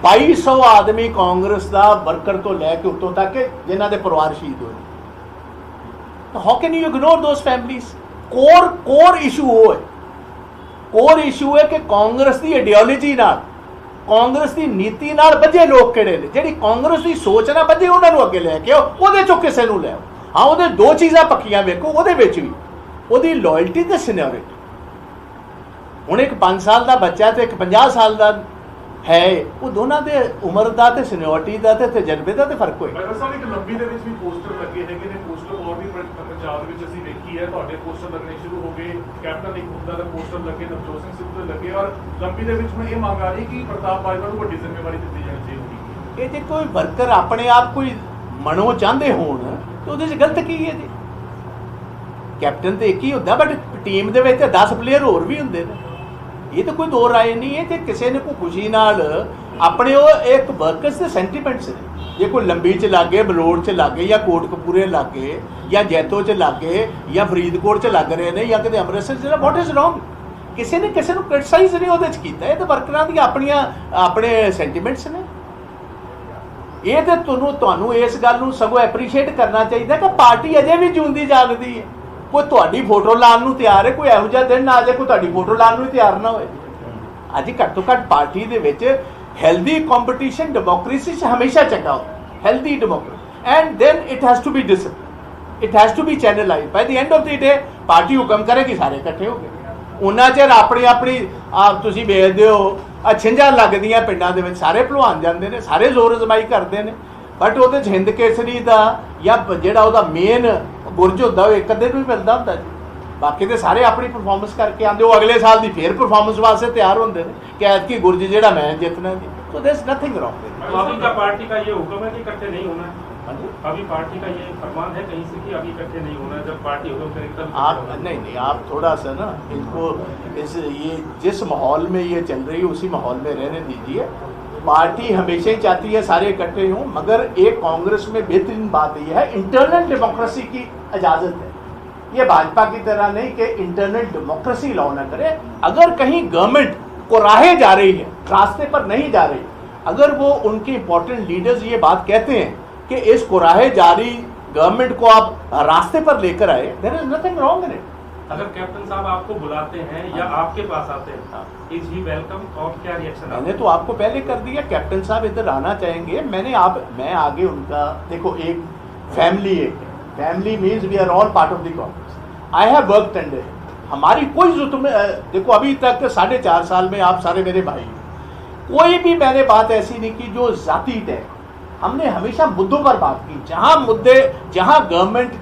2200 ਆਦਮੀ ਕਾਂਗਰਸ ਦਾ ਵਰਕਰ ਤੋਂ ਲੈ ਕੇ ਉੱਤੋਂ ਤੱਕ ਜਿਨ੍ਹਾਂ ਦੇ ਪਰਿਵਾਰ ਸ਼ਹੀਦ ਹੋਏ। How can you ignore those families? Core issue ਹੈ ਕਿ ਕਾਂਗਰਸ ਦੀ ਆਈਡੀਓਲੋਜੀ ਨਾਲ, ਕਾਂਗਰਸ ਦੀ ਨੀਤੀ ਨਾਲ ਬੱਝੇ ਲੋਕ ਕਿਹੜੇ ਨੇ, ਜਿਹੜੀ ਕਾਂਗਰਸ ਦੀ ਸੋਚ ਨਾਲ ਬੱਝੇ ਉਹਨਾਂ ਨੂੰ ਅੱਗੇ ਲੈ ਕੇ ਆਓ, ਉਹਦੇ ਚੋਂ ਕਿਸੇ ਨੂੰ ਲੈ ਆਓ। ਹਾਂ, ਉਹਦੇ ਦੋ ਚੀਜ਼ਾਂ ਪੱਕੀਆਂ ਵੇਖੋ, ਉਹਦੇ ਵਿੱਚ ਵੀ ਉਹਦੀ ਲਾਇਲਟੀ ਤੇ ਸੀਨੀਅਰਿਟੀ। ਹੁਣ ਇੱਕ 5 ਸਾਲ ਦਾ ਬੱਚਾ ਤੇ ਇੱਕ 50 ਸਾਲ ਦਾ ਹੈ, ਉਹ ਦੋਨਾਂ ਦੇ ਉਮਰ ਦਾ ਤੇ ਸੀਨੀਅਰਿਟੀ ਦਾ ਤੇ ਤਜਰਬੇ ਦਾ ਤੇ ਫਰਕ ਹੋਏਗਾ। ਡਾਕਟਰ ਸਾਹਿਬ, ਇੱਕ ਲੰਬੀ ਦੇ ਵਿੱਚ ਵੀ ਪੋਸਟਰ ਲੱਗੇ ਹੈਗੇ ਨੇ, ਪੋਸਟਰ ਹੋਰ ਵੀ ਪੰਜਾਬ ਦੇ ਵਿੱਚ ਅਸੀਂ ਵੇਖੀ ਹੈ, ਤੁਹਾਡੇ ਪੋਸਟਰ ਲੱਗਣੇ ਸ਼ੁਰੂ ਹੋ ਗਏ, ਕੈਪਟਨ ਇੱਕ ਹੁੰਦਾ ਦਾ ਪੋਸਟਰ ਲੱਗੇ, ਨਵਜੋਤ ਸਿੰਘ ਸਿੱਧੂ ਦੇ ਲੱਗੇ, ਔਰ ਲੰਬੀ ਦੇ ਵਿੱਚ ਹੁਣ ਇਹ ਮੰਗ ਆ ਰਹੀ ਕਿ ਪ੍ਰਤਾਪ ਬਾਜਵਾ ਨੂੰ ਵੱਡੀ ਜ਼ਿੰਮੇਵਾਰੀ ਦਿੱਤੀ ਜਾਣੀ ਚਾਹੀਦੀ। ਇਹ ਜੇ ਕੋਈ ਵਰਕਰ ਆਪਣੇ ਆਪ ਕੋਈ ਮਨੋਂ ਚਾਹੁੰਦੇ ਹੋਣ ਤੇ ਉਹਦੇ 'ਚ ਗਲਤ ਕੀ ਹੈ ਜੀ? ਕੈਪਟਨ ਤੇ ਇੱਕ ਹੀ ਹੁੰਦਾ, ਬਟ ਟੀਮ ਦੇ ਵਿੱਚ 10 ਪਲੇਅਰ ਹੋਰ ਵੀ ਹੁੰਦੇ ਨੇ। ਇਹ ਤਾਂ ਕੋਈ ਦੋ ਰਾਏ ਨਹੀਂ ਹੈ ਕਿ ਕਿਸੇ ਨੇ ਕੋਈ ਖੁਸ਼ੀ ਨਾਲ ਆਪਣੇ ਉਹ ਇੱਕ ਵਰਕਰਸ ਦੇ ਸੈਂਟੀਮੈਂਟਸ ਨੇ। ਜੇ ਕੋਈ ਲੰਬੀ 'ਚ ਲੱਗੇ, ਬਲੋੜ 'ਚ ਲੱਗੇ, ਜਾਂ ਕੋਟਕਪੂਰੇ ਲੱਗੇ, ਜਾਂ ਜੈਤੋ 'ਚ ਲੱਗੇ, ਜਾਂ ਫਰੀਦਕੋਟ 'ਚ ਲੱਗ ਰਹੇ ਨੇ, ਜਾਂ ਕਿਤੇ ਅੰਮ੍ਰਿਤਸਰ 'ਚ, ਵਾਟ ਇਜ਼ ਰੋਂਗ? ਕਿਸੇ ਨੇ ਕਿਸੇ ਨੂੰ ਕ੍ਰਿਟਿਸਾਈਜ਼ ਨਹੀਂ ਉਹਦੇ 'ਚ ਕੀਤਾ। ਇਹ ਤਾਂ ਵਰਕਰਾਂ ਦੀਆਂ ਆਪਣੇ ਸੈਂਟੀਮੈਂਟਸ ਨੇ। ਇਹ ਤੇ ਤੁਹਾਨੂੰ ਇਸ ਗੱਲ ਨੂੰ ਸਗੋਂ ਐਪਰੀਸ਼ੀਏਟ ਕਰਨਾ ਚਾਹੀਦਾ ਕਿ ਪਾਰਟੀ ਅਜੇ ਵੀ ਜਿਉਂਦੀ ਜਾਗਦੀ ਹੈ। ਕੋਈ ਤੁਹਾਡੀ ਫੋਟੋ ਲਾਉਣ ਨੂੰ ਤਿਆਰ ਹੈ, ਕੋਈ ਇਹੋ ਜਿਹਾ ਦਿਨ ਨਾ ਆ ਜਾਏ ਕੋਈ ਤੁਹਾਡੀ ਫੋਟੋ ਲਾਉਣ ਨੂੰ ਤਿਆਰ ਨਾ ਹੋਏ। ਅੱਜ ਘੱਟ ਤੋਂ ਘੱਟ ਪਾਰਟੀ ਦੇ ਵਿੱਚ ਹੈਲਦੀ ਕੰਪੀਟੀਸ਼ਨ ਡੈਮੋਕ੍ਰੇਸੀ 'ਚ ਹਮੇਸ਼ਾ ਚੰਗਾ ਹੁੰਦਾ, healthy democracy, and then it has to be discipline, it has to be channelised. By the end of the day party ਹੁਕਮ ਕਰੇਗੀ, ਸਾਰੇ ਇਕੱਠੇ ਹੋ ਗਏ। ਉਹਨਾਂ ਚਿਰ ਆਪਣੀ ਆਪ ਤੁਸੀਂ ਵੇਖਦੇ ਹੋ ਛਿੰਝਾਂ ਲੱਗਦੀਆਂ ਪਿੰਡਾਂ ਦੇ ਵਿੱਚ, ਸਾਰੇ ਭਲਵਾਨ ਜਾਂਦੇ ਨੇ, ਸਾਰੇ ਜ਼ੋਰ ਅਜ਼ਮਾਈ ਕਰਦੇ ਨੇ, ਬਟ ਉਹਦੇ 'ਚ ਹਿੰਦ ਕੇਸਰੀ ਦਾ ਜਾਂ ਜਿਹੜਾ ਉਹਦਾ ਮੇਨ ਗੁਰਜ ਹੁੰਦਾ ਉਹ ਇੱਕ ਅੱਧੇ ਨੂੰ ਹੀ ਮਿਲਦਾ ਹੁੰਦਾ ਜੀ। ਬਾਕੀ ਤੇ ਸਾਰੇ ਆਪਣੀ ਪਰਫਾਰਮੈਂਸ ਕਰਕੇ ਆਉਂਦੇ, ਉਹ ਅਗਲੇ ਸਾਲ ਦੀ ਫੇਰ ਪਰਫਾਰਮੈਂਸ ਵਾਸਤੇ ਤਿਆਰ ਹੁੰਦੇ ਨੇ ਕਿ ਐਤਕੀ ਗੁਰਜ ਜਿਹੜਾ ਮੈਂ ਜਿੱਤਣਾ ਜੀ। So there is nothing wrong. अभी का पार्टी का ये हुक्म है कि इकट्ठे नहीं होना है, अभी पार्टी का ये फरमान है कहीं से कि अभी इकट्ठे नहीं होना है, जब पार्टी हुक्म करेगी तब आप नहीं आप थोड़ा सा ना इनको ये जिस माहौल में ये चल रही है उसी माहौल में रहने दीजिए। पार्टी हमेशा ही चाहती है सारे इकट्ठे हों, मगर एक कांग्रेस में बेहतरीन बात यह है इंटरनल डेमोक्रेसी की इजाज़त है। ये भाजपा की तरह नहीं कि इंटरनल डेमोक्रेसी अलाउ न करे। अगर कहीं गवर्नमेंट कुराहे जा रही है, रास्ते पर नहीं जा रही, अगर वो उनके इंपॉर्टेंट लीडर्स ये बात कहते हैं कि इस कुराहे जारी गवर्नमेंट को आप रास्ते पर लेकर आए, there is nothing wrong in it. अगर कैप्टन साहब आपको बुलाते हैं या आपके पास आते हैं, इज ही वेलकम, और क्या रिएक्शन? मैंने तो आपको पहले कर दिया, कैप्टन साहब इधर आना चाहेंगे, मैं आगे उनका देखो, एक family means we are all part of the Congress. I have worked under, हमारी कोई जरूरत में देखो अभी तक 4.5 साल में आप सारे मेरे भाई, कोई भी मैंने बात ऐसी नहीं की जो जाति तय। हमने हमेशा मुद्दों पर बात की, जहां गवर्नमेंट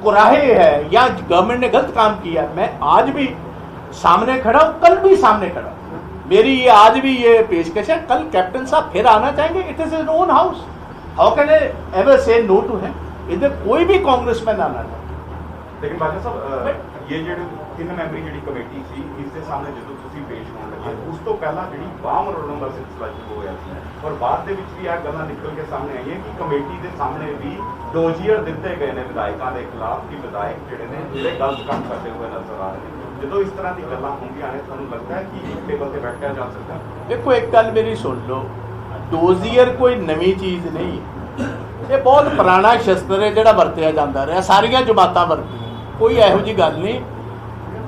कुराहे है या गवर्नमेंट ने गलत काम किया, मैं आज भी सामने खड़ा हूं, कल भी सामने खड़ा हूं। मेरी ये आज भी ये पेशकश है, कल कैप्टन साहब फिर आना चाहेंगे, it is his own house, how can I ever say no to him? इधर कोई भी कांग्रेसमैन आना चाहे। लेकिन बादशाह साहब ये ਜਿਹੜੀ 3 ਮੈਂਬਰੀ ਜਿਹੜੀ ਕਮੇਟੀ ਸੀ ਇਸ ਦੇ ਸਾਹਮਣੇ ਜਦੋਂ ਤੁਸੀਂ ਪੇਸ਼ ਹੋਣ ਲੱਗੇ ਉਸ ਤੋਂ ਪਹਿਲਾਂ ਜਿਹੜੀ ਬਾਮ ਰੋਲਣ ਦਾ ਸਿਲਸਿਲਾ ਸ਼ੁਰੂ ਹੋਇਆ ਸੀ ਔਰ ਬਾਅਦ ਦੇ ਵਿੱਚ ਵੀ ਇਹ ਗੱਲਾਂ ਨਿਕਲ ਕੇ ਸਾਹਮਣੇ ਆਈਆਂ ਕਿ ਕਮੇਟੀ ਦੇ ਸਾਹਮਣੇ ਵੀ ਡੋਜ਼ੀਅਰ ਦਿੱਤੇ ਗਏ ਨੇ ਵਿਧਾਇਕਾਂ ਦੇ ਖਿਲਾਫ ਕਿ ਵਿਧਾਇਕ ਜਿਹੜੇ ਨੇ ਜਿਹੜੇ ਗਲਤ ਕੰਮ ਕਰਦੇ ਹੋਏ ਨਜ਼ਰ ਆ ਰਹੇ ਨੇ। ਜਦੋਂ ਇਸ ਤਰ੍ਹਾਂ ਦੀ ਗੱਲਾਂ ਹੁੰਦੀਆਂ ਨੇ ਤੁਹਾਨੂੰ ਲੱਗਦਾ ਹੈ ਕਿ ਇੱਕ ਟੇਬਲ ਤੇ ਬੈਠਿਆ ਜਾ ਸਕਦਾ? ਦੇਖੋ ਇੱਕ ਗੱਲ ਮੇਰੀ ਸੁਣ ਲਓ, ਡੋਜ਼ੀਅਰ ਕੋਈ ਨਵੀਂ ਚੀਜ਼ ਨਹੀਂ, ਇਹ ਬਹੁਤ ਪੁਰਾਣਾ ਸ਼ਸਤਰ ਹੈ ਜਿਹੜਾ ਵਰਤਿਆ ਜਾਂਦਾ ਰਿਹਾ, ਸਾਰੀਆਂ ਜਮਾਤਾਂ ਵਰਤੀਆਂ, ਕੋਈ ਇਹੋ ਜਿਹੀ ਗੱਲ ਨਹੀਂ।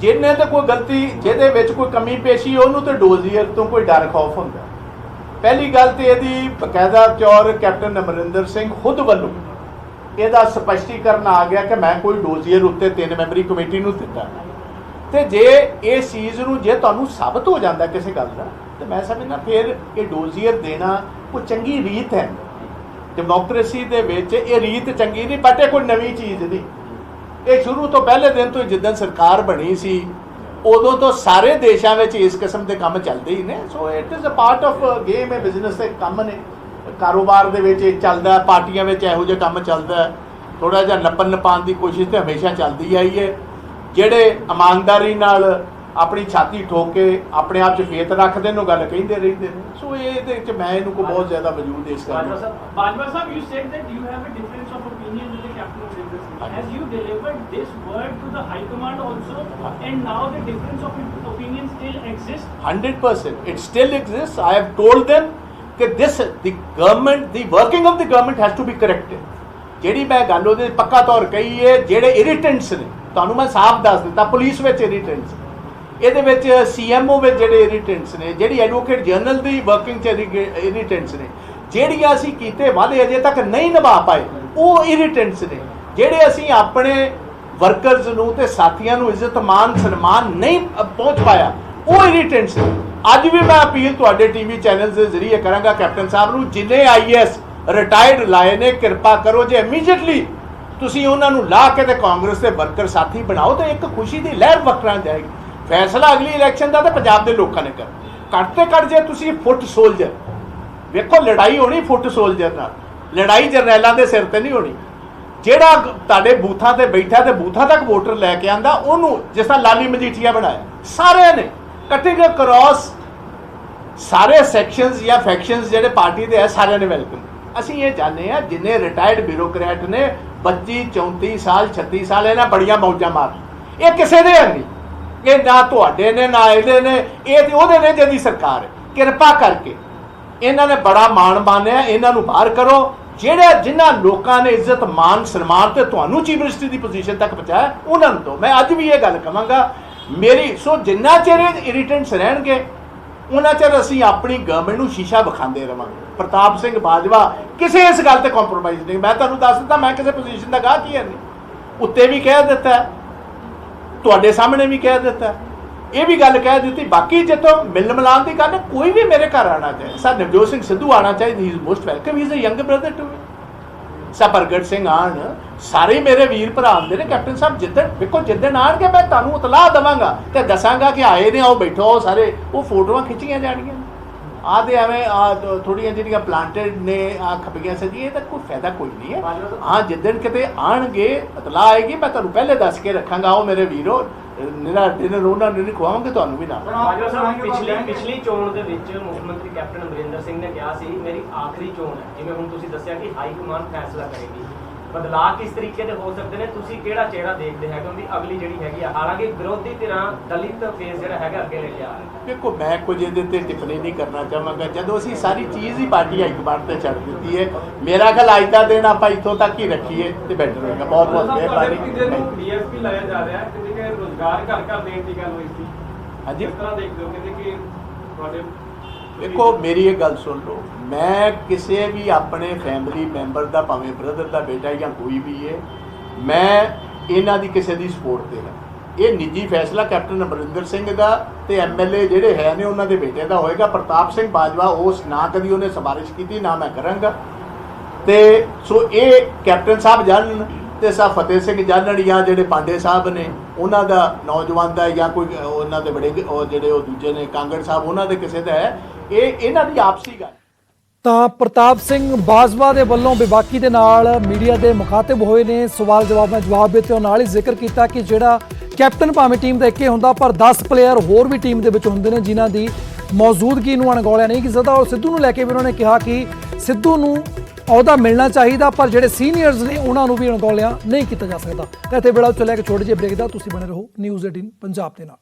ਜਿਹਨੇ ਤੇ ਕੋਈ ਗਲਤੀ, ਜਿਹਦੇ ਵਿੱਚ ਕੋਈ ਕਮੀ ਪੇਸ਼ੀ, ਉਹਨੂੰ ਤੇ ਡੋਜ਼ੀਅਰ ਤੋਂ ਕੋਈ ਡਰ ਖੌਫ ਹੁੰਦਾ। ਪਹਿਲੀ ਗੱਲ ਤੇ ਇਹਦੀ ਬਕਾਇਦਾ ਤੌਰ ਕੈਪਟਨ ਅਮਰਿੰਦਰ ਸਿੰਘ ਖੁਦ ਵੱਲੋਂ ਇਹਦਾ ਸਪਸ਼ਟੀਕਰਨ ਆ ਗਿਆ ਕਿ ਮੈਂ ਕੋਈ ਡੋਜ਼ੀਅਰ ਉੱਤੇ 3 ਮੈਂਬਰੀ ਕਮੇਟੀ ਨੂੰ ਦਿੱਤਾ। ਤੇ ਜੇ ਇਸ ਚੀਜ਼ ਨੂੰ ਜੇ ਤੁਹਾਨੂੰ ਸਾਬਤ ਹੋ ਜਾਂਦਾ ਕਿਸੇ ਗੱਲ ਦਾ, ਤੇ ਮੈਂ ਸਮਝਦਾ ਫਿਰ ਇਹ ਡੋਜ਼ੀਅਰ ਦੇਣਾ ਕੋਈ ਚੰਗੀ ਰੀਤ ਹੈ। ਡੈਮੋਕ੍ਰੇਸੀ ਦੇ ਵਿੱਚ ਇਹ ਰੀਤ ਚੰਗੀ ਨਹੀਂ, ਬਟ ਇਹ ਕੋਈ ਨਵੀਂ ਚੀਜ਼ ਨਹੀਂ। ਇਹ ਸ਼ੁਰੂ ਤੋਂ ਪਹਿਲੇ ਦਿਨ ਤੋਂ ਜਿੱਦਾਂ ਸਰਕਾਰ ਬਣੀ ਸੀ ਉਦੋਂ ਤੋਂ ਸਾਰੇ ਦੇਸ਼ਾਂ ਵਿੱਚ ਇਸ ਕਿਸਮ ਦੇ ਕੰਮ ਚੱਲਦੇ ਹੀ ਨੇ। So it is a part of game, ਹੈ ਬਿਜ਼ਨਸ ਦੇ ਕੰਮ ਨੇ, ਕਾਰੋਬਾਰ ਦੇ ਵਿੱਚ ਇਹ ਚੱਲਦਾ, ਪਾਰਟੀਆਂ ਵਿੱਚ ਇਹੋ ਜਿਹਾ ਕੰਮ ਚੱਲਦਾ। ਥੋੜ੍ਹਾ ਜਿਹਾ ਨੱਪਣ ਨਪਾਉਣ ਦੀ ਕੋਸ਼ਿਸ਼ ਤਾਂ ਹਮੇਸ਼ਾ ਚੱਲਦੀ ਆਈ ਹੈ। ਜਿਹੜੇ ਇਮਾਨਦਾਰੀ ਨਾਲ ਆਪਣੀ ਛਾਤੀ ਠੋਕ ਕੇ ਆਪਣੇ ਆਪ 'ਚ ਫੇਤ ਰੱਖਦੇ ਨੇ ਉਹ ਗੱਲ ਕਹਿੰਦੇ ਰਹਿੰਦੇ ਨੇ। ਸੋ ਇਹਦੇ ਵਿੱਚ ਮੈਂ ਇਹਨੂੰ ਕੋਈ ਬਹੁਤ ਜ਼ਿਆਦਾ ਵਜੂਦ ਇਸ ਗੱਲ ਨੂੰ। Bajwa sahab, you said that you have a difference of opinion with the captain of Indian Singh. Has you delivered this word to the High Command also, and now the difference of opinion still exists? 100%, it still exists. I have told them that the government, the working of the government has to be corrected. ਜਿਹੜੀ ਮੈਂ ਗੱਲ ਉਹਦੇ ਪੱਕਾ ਤੌਰ ਕਹੀ ਹੈ, ਜਿਹੜੇ ਇਰੀਟੈਂਟਸ ਨੇ, ਤੁਹਾਨੂੰ ਮੈਂ ਸਾਫ਼ ਦੱਸ ਦਿੱਤਾ, ਪੁਲਿਸ ਵਿੱਚ ਇਰੀਟੈਂਟਸ, ਇਹਦੇ ਵਿੱਚ CMO ਵਿੱਚ ਜਿਹੜੇ ਇਰੀਟੈਂਟਸ ਨੇ, ਜਿਹੜੀ ਐਡਵੋਕੇਟ ਜਨਰਲ ਦੀ ਵਰਕਿੰਗ 'ਚ ਇਰੀਟੈਂਟਸ ਨੇ, ਜਿਹੜੀਆਂ ਅਸੀਂ ਕੀਤੇ ਵਾਅਦੇ ਅਜੇ ਤੱਕ ਨਹੀਂ ਨਿਭਾ ਪਾਏ ਉਹ ਇਰੀਟੈਂਟਸ ਨੇ, ਜਿਹੜੇ ਅਸੀਂ ਆਪਣੇ ਵਰਕਰਸ ਨੂੰ ਤੇ ਸਾਥੀਆਂ ਨੂੰ ਇੱਜ਼ਤ ਮਾਨ ਸਨਮਾਨ ਨਹੀਂ ਪਹੁੰਚ ਪਾਇਆ ਉਹ ਇਰੀਟੈਂਟਸ ਨੇ। ਅੱਜ ਵੀ ਮੈਂ ਅਪੀਲ ਤੁਹਾਡੇ TV ਚੈਨਲ ਦੇ ਜ਼ਰੀਏ ਕਰਾਂਗਾ ਕੈਪਟਨ ਸਾਹਿਬ ਨੂੰ, ਜਿੰਨੇ IAS ਰਿਟਾਇਰਡ ਲਾਏ ਨੇ, ਕਿਰਪਾ ਕਰੋ ਜੇ ਇਮੀਡੀਏਟਲੀ ਤੁਸੀਂ ਉਹਨਾਂ ਨੂੰ ਲਾ ਕੇ ਤੇ ਕਾਂਗਰਸ ਦੇ ਵਰਕਰ ਸਾਥੀ ਬਣਾਓ ਤਾਂ ਇੱਕ ਖੁਸ਼ੀ ਦੀ ਲਹਿਰ ਵਕਰਾਂ ਜਾਏਗੀ। ਫੈਸਲਾ ਅਗਲੀ ਇਲੈਕਸ਼ਨ ਦਾ ਤਾਂ ਪੰਜਾਬ ਦੇ ਲੋਕਾਂ ਨੇ ਕਰ। ਘੱਟ ਤੇ ਘੱਟ ਜੇ ਤੁਸੀਂ ਫੁੱਟ ਸੋਲਜਰ ਵੇਖੋ, ਲੜਾਈ ਹੋਣੀ ਫੁੱਟ ਸੋਲਜਰ ਨਾਲ, ਲੜਾਈ ਜਰਨੈਲਾਂ ਦੇ ਸਿਰ ਤੇ ਨਹੀਂ ਹੋਣੀ। ਜਿਹੜਾ ਤੁਹਾਡੇ ਬੂਥਾਂ ਤੇ ਬੈਠਾ ਤੇ ਬੂਥਾਂ ਤੱਕ ਵੋਟਰ ਲੈ ਕੇ ਆਂਦਾ, ਉਹਨੂੰ ਜਿਸ ਤਰ੍ਹਾਂ ਲਾਲੀ ਮਜੀਠੀਆ ਬਣਾਇਆ, ਸਾਰਿਆਂ ਨੇ ਕਟਿੰਗ ਅਕ੍ਰੋਸ ਸਾਰੇ ਸੈਕਸ਼ਨਸ ਜਾਂ ਫੈਕਸ਼ਨਸ ਜਿਹੜੇ ਪਾਰਟੀ ਦੇ ਹੈ, ਸਾਰਿਆਂ ਨੇ ਵੈਲਕਮ। ਅਸੀਂ ਇਹ ਜਾਣਦੇ ਹਾਂ ਜਿੰਨੇ ਰਿਟਾਇਰਡ ਬਿਊਰੋਕਰੈਟ ਨੇ 25 34 ਸਾਲ 36 ਸਾਲ ਇਹਨਾਂ ਬੜੀਆਂ ਮੌਜਾਂ ਮਾਰ, ਇਹ ਕਿਸੇ ਦੇ ਨਹੀਂ, ਇਹ ਨਾ ਤੁਹਾਡੇ ਨੇ ਨਾ ਇਹਦੇ ਨੇ, ਇਹ ਤੇ ਉਹਦੇ ਨੇ ਜਿਹਦੀ ਸਰਕਾਰ ਹੈ। ਕਿਰਪਾ ਕਰਕੇ ਇਹਨਾਂ ਨੇ ਬੜਾ ਮਾਣ ਮਾਨਿਆ, ਇਹਨਾਂ ਨੂੰ ਬਾਹਰ ਕਰੋ। ਜਿਹੜੇ ਜਿਨ੍ਹਾਂ ਲੋਕਾਂ ਨੇ ਇੱਜ਼ਤ ਮਾਨ ਸਨਮਾਨ ਤੇ ਤੁਹਾਨੂੰ ਚੀਫ ਮਿਨਿਸਟਰ ਦੀ ਪੋਜੀਸ਼ਨ ਤੱਕ ਪਹੁੰਚਾਇਆ ਉਹਨਾਂ ਨੂੰ ਤੋਂ ਮੈਂ ਅੱਜ ਵੀ ਇਹ ਗੱਲ ਕਹਾਂਗਾ ਮੇਰੀ। ਸੋ ਜਿੰਨਾ ਚਿਰ ਇਰੀਟੈਂਟਸ ਰਹਿਣਗੇ ਉਹਨਾਂ ਚਿਰ ਅਸੀਂ ਆਪਣੀ ਗਵਰਨਮੈਂਟ ਨੂੰ ਸ਼ੀਸ਼ਾ ਵਿਖਾਉਂਦੇ ਰਵਾਂਗੇ। ਪ੍ਰਤਾਪ ਸਿੰਘ ਬਾਜਵਾ ਕਿਸੇ ਇਸ ਗੱਲ ਤੇ ਕੰਪਰੋਮਾਈਜ਼ ਨਹੀਂ। ਮੈਂ ਤੁਹਾਨੂੰ ਦੱਸ ਦਿੱਤਾ, ਮੈਂ ਕਿਸੇ ਪੋਜੀਸ਼ਨ ਦਾ ਗਾਹਕ ਹੀ ਨਹੀਂ, ਉੱਤੇ ਵੀ ਕਹਿ ਦਿੱਤਾ, ਤੁਹਾਡੇ ਸਾਹਮਣੇ ਵੀ ਕਹਿ ਦਿੱਤਾ, ਇਹ ਵੀ ਗੱਲ ਕਹਿ ਦਿੱਤੀ। ਬਾਕੀ ਜਦੋਂ ਮਿਲਣ ਮਿਲਾਨ ਦੀ ਗੱਲ, ਕੋਈ ਵੀ ਮੇਰੇ ਘਰ ਆਣਾ ਚਾਹੇ, ਸਰ ਨਵਜੋਤ ਸਿੰਘ ਸਿੱਧੂ ਆਣਾ ਚਾਹੀਦਾ, he is most welcome, he is a young brother to me. Sir Pargat Singh ਆਣ, ਸਾਰੇ ਮੇਰੇ ਵੀਰ ਭਰਾ ਆਉਂਦੇ ਨੇ। ਕੈਪਟਨ ਸਾਹਿਬ ਜਿੱਦਣ ਵੇਖੋ, ਜਿੱਦਣ ਆਣਗੇ ਮੈਂ ਤੁਹਾਨੂੰ ਇਤਲਾਹ ਦੇਵਾਂਗਾ ਤੇ ਦੱਸਾਂਗਾ ਕਿ ਆਏ ਨੇ, ਆਓ ਬੈਠੋ ਸਾਰੇ, ਉਹ ਫੋਟੋਆਂ ਖਿੱਚੀਆਂ ਜਾਣਗੀਆਂ। ਆਹ ਤੇ ਐਵੇਂ ਥੋੜੀਆਂ ਜਿਹੜੀਆਂ ਪਲਾਂਟਡ ਨੇ ਖੱਪੀਆਂ ਸਜੀਆਂ, ਇਹਦਾ ਕੋਈ ਫਾਇਦਾ ਕੋਈ ਨਹੀਂ ਹੈ। ਹਾਂ ਜਿੱਦਣ ਕਿਤੇ ਆਣਗੇ ਇਤਲਾਹ ਆਏਗੀ, ਮੈਂ ਤੁਹਾਨੂੰ ਪਹਿਲੇ ਦੱਸ ਕੇ ਰੱਖਾਂਗਾ। ਆਓ ਮੇਰੇ ਵੀਰੋ, ਮੇਰਾ ਡਿਨਰ ਉਹਨਾਂ ਨੂੰ ਨਹੀਂ ਖਵਾਵਾਂਗੇ, ਤੁਹਾਨੂੰ ਵੀ ਨਾ। ਬਾਜਵਾ ਸਾਹਿਬ ਪਿਛਲੀ ਚੋਣ ਦੇ ਵਿੱਚ ਮੁੱਖ ਮੰਤਰੀ ਕੈਪਟਨ ਅਮਰਿੰਦਰ ਸਿੰਘ ਨੇ ਕਿਹਾ ਸੀ ਮੇਰੀ ਆਖਰੀ ਚੋਣ ਹੈ। ਜਿਵੇਂ ਹੁਣ ਤੁਸੀਂ ਦੱਸਿਆ ਕਿ ਹਾਈ ਕਮਾਂਡ ਫੈਸਲਾ ਕਰੇਗੀ, ਬਦਲਾਅ ਕਿਸ ਤਰੀਕੇ ਦੇ ਹੋ ਸਕਦੇ ਨੇ, ਤੁਸੀਂ ਕਿਹੜਾ ਚਿਹਰਾ ਦੇਖਦੇ ਹੈਗੇ ਉਹਦੀ ਅਗਲੀ ਜਿਹੜੀ ਹੈਗੀ ਆ? ਹਾਲਾਂਕਿ ਵਿਰੋਧੀ ਧਿਰਾਂ ਦਲਿਤ ਫੇਸ ਜਿਹੜਾ ਹੈਗਾ ਅੱਗੇ ਲੈ ਲਿਆ। ਦੇਖੋ ਮੈਂ ਕੁਝ ਇਹਦੇ ਤੇ ਟਿੱਪਣੀ ਨਹੀਂ ਕਰਨਾ ਚਾਹਾਂਗਾ। ਜਦੋਂ ਅਸੀਂ ਸਾਰੀ ਚੀਜ਼ ਹੀ ਪਾਰਟੀ ਹਾਈ ਕਮਾਂਡ ਤੇ ਛੱਡ ਦਿੱਤੀ ਹੈ, ਮੇਰਾ ਖਿਆਲ ਅੱਜ ਦਾ ਦਿਨ ਆਪਾਂ ਇੱਥੋਂ ਤੱਕ ਹੀ ਰੱਖੀਏ ਤੇ ਬੈਟਰ ਹੋਏਗਾ। ਬਹੁਤ ਬਹੁਤ ਮਿਹਰਬਾਨੀ। DSP ਲਾਇਆ ਜਾ ਰਿਹਾ ਹੈ ਕਿ ਰੋਜ਼ਗਾਰ ਘਰ ਘਰ ਦੇਣ ਦੀ ਗੱਲ ਹੋਈ ਸੀ, ਹਾਂਜੀ ਕਿਸ ਤਰ੍ਹਾਂ ਦੇਖਦੇ ਹੋ? ਕਹਿੰਦੇ ਕਿ ਤੁਹਾਡੇ ਦੇਖੋ ਮੇਰੀ ਇਹ ਗੱਲ ਸੁਣ ਲਓ, ਮੈਂ ਕਿਸੇ ਵੀ ਆਪਣੇ ਫੈਮਿਲੀ ਮੈਂਬਰ ਦਾ, ਭਾਵੇਂ ਬ੍ਰਦਰ ਦਾ ਬੇਟਾ ਜਾਂ ਕੋਈ ਵੀ ਹੈ, ਮੈਂ ਇਹਨਾਂ ਦੀ ਕਿਸੇ ਦੀ ਸਪੋਰਟ ਤੇ ਨਹੀਂ। ਇਹ ਨਿੱਜੀ ਫੈਸਲਾ ਕੈਪਟਨ ਅਮਰਿੰਦਰ ਸਿੰਘ ਦਾ ਤੇ MLA ਜਿਹੜੇ ਹੈ ਨੇ ਉਹਨਾਂ ਦੇ ਬੇਟੇ ਦਾ ਹੋਏਗਾ। ਪ੍ਰਤਾਪ ਸਿੰਘ ਬਾਜਵਾ ਉਸ ਨਾ ਕਦੀ ਉਹਨੇ ਸਿਫਾਰਿਸ਼ ਕੀਤੀ, ਨਾ ਮੈਂ ਕਰਾਂਗਾ। ਤੇ ਸੋ ਇਹ ਕੈਪਟਨ ਸਾਹਿਬ ਜਾਣਨ ਤੇ ਸਾ ਫਤਿਹ ਸਿੰਘ ਜਾਨਣ ਜਾਂ ਜਿਹੜੇ ਪਾਂਡੇ ਸਾਹਿਬ ਨੇ ਉਹਨਾਂ ਦਾ ਨੌਜਵਾਨ ਦਾ ਜਾਂ ਕੋਈ ਉਹਨਾਂ ਦੇ ਬੜੇ ਉਹ ਜਿਹੜੇ ਉਹ ਦੂਜੇ ਨੇ ਕਾਂਗੜ ਸਾਹਿਬ ਉਹਨਾਂ ਦੇ ਕਿਸੇ ਦਾ ਹੈ, ਇਹ ਇਹਨਾਂ ਦੀ ਆਪਸੀ ਗੱਲ। ਤਾਂ ਪ੍ਰਤਾਪ ਸਿੰਘ ਬਾਜਵਾ ਦੇ ਵੱਲੋਂ ਵਿਵਾਕੀ ਦੇ ਨਾਲ ਮੀਡੀਆ ਦੇ ਮੁਖਾਤਿਬ ਹੋਏ ਨੇ, ਸਵਾਲ ਜਵਾਬਾਂ ਜਵਾਬ ਦਿੱਤੇ, ਉਹ ਨਾਲ ਹੀ ਜ਼ਿਕਰ ਕੀਤਾ ਕਿ ਜਿਹੜਾ ਕੈਪਟਨ ਭਾਵੇਂ ਟੀਮ ਦਾ ਇੱਕੇ ਹੁੰਦਾ ਪਰ 10 ਪਲੇਅਰ ਹੋਰ ਵੀ ਟੀਮ ਦੇ ਵਿੱਚ ਹੁੰਦੇ ਨੇ ਜਿਨ੍ਹਾਂ ਦੀ ਮੌਜੂਦਗੀ ਨੂੰ ਅਣਗੌਲਿਆ ਨਹੀਂ ਕੀਤਾ। ਔਰ ਸਿੱਧੂ ਨੂੰ ਲੈ ਕੇ ਵੀ ਉਹਨਾਂ ਨੇ ਕਿਹਾ ਕਿ ਸਿੱਧੂ ਨੂੰ ਅਹੁਦਾ ਮਿਲਣਾ ਚਾਹੀਦਾ ਪਰ ਜਿਹੜੇ ਸੀਨੀਅਰਸ ਨੇ ਉਹਨਾਂ ਨੂੰ ਵੀ ਅਣਗੌਲਿਆ ਨਹੀਂ ਕੀਤਾ ਜਾ ਸਕਦਾ। ਤਾਂ ਇੱਥੇ ਵੇਲਾ ਚਲਿਆ ਕਿ ਛੋਟੇ ਜਿਹੇ ਬ੍ਰੇਕ ਦਾ, ਤੁਸੀਂ ਬਣੇ ਰਹੋ ਨਿਊਜ਼ 18 ਪੰਜਾਬ ਦੇ ਨਾਲ।